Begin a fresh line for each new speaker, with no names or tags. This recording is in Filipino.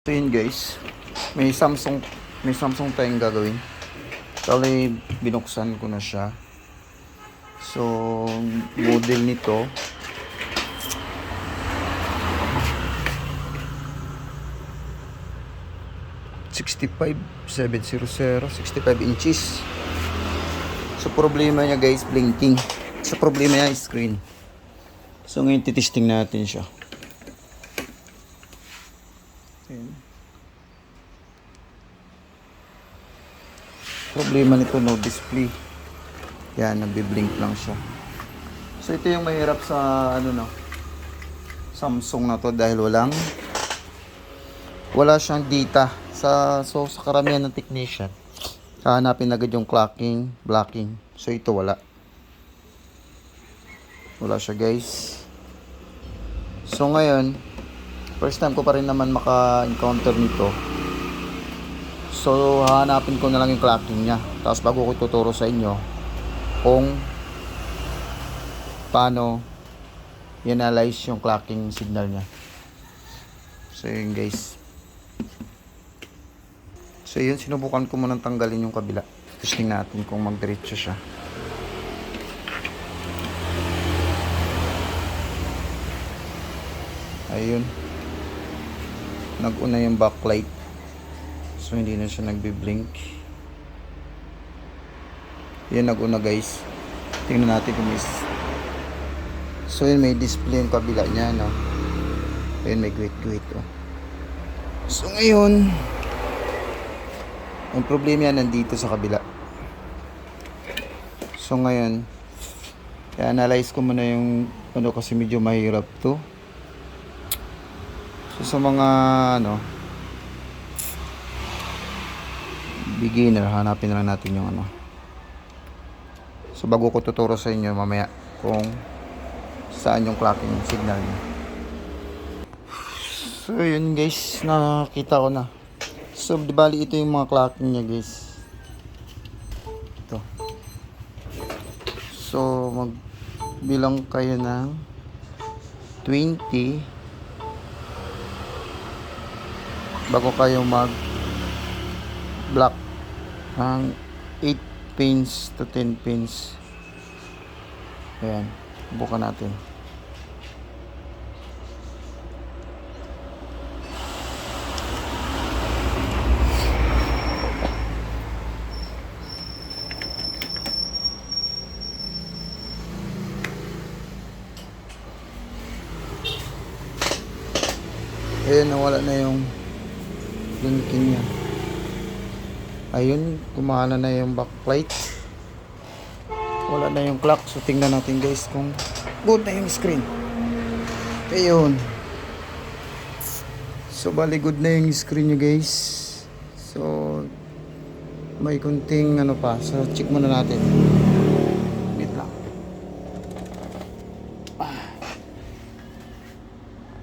So yun guys, may Samsung tayong gagawin. Kali binuksan ko na siya. So model nito ₱65,700, 65 inches. So problema niya guys, blinking. So problema niya screen. So ngayon titesting natin siya. Problema nito, no display. Yan, nagbi-blink lang siya. So ito yung mahirap sa Samsung na to dahil wala siyang data sa karamihan ng technician. Hahanapin agad yung clocking, blocking. So ito wala siya guys. So ngayon, first time ko pa rin naman maka-encounter nito. So hahanapin ko na lang yung clocking niya. Tapos bago ko tuturo sa inyo kung paano i-analyze yung clocking signal niya. So yun guys. So yun, sinubukan ko munang tanggalin yung kabila. Testing natin kung magdiretso siya. Ayun. Nag-una yung backlight. So hindi na siya nagbi-blink. Yan nag-una guys. Tingnan natin kung so yun, may display yung kabila niya, no. Ayun, may guhit oh. So ngayon, ang problema yan nandito sa kabila. So ngayon, i-analyze ko muna yung kasi medyo mahirap to. So sa mga beginner, hanapin na lang natin yung So bago ko tuturo sa inyo mamaya kung saan yung clocking signal niya. So yun guys, nakita ko na. So di bali ito yung mga clocking niya guys. Ito. So magbilang kayo ng 20 bago kayo block ang 8 pins to 10 pins. Ayan, bukan natin. Ayan, nawala na yung blinking niya. Ayun, kumana na yung backlight. Wala na yung clock. So tingnan natin guys kung good na yung screen. Ayun. So bali good na yung screen nyo guys. So may kunting pa. So check muna natin.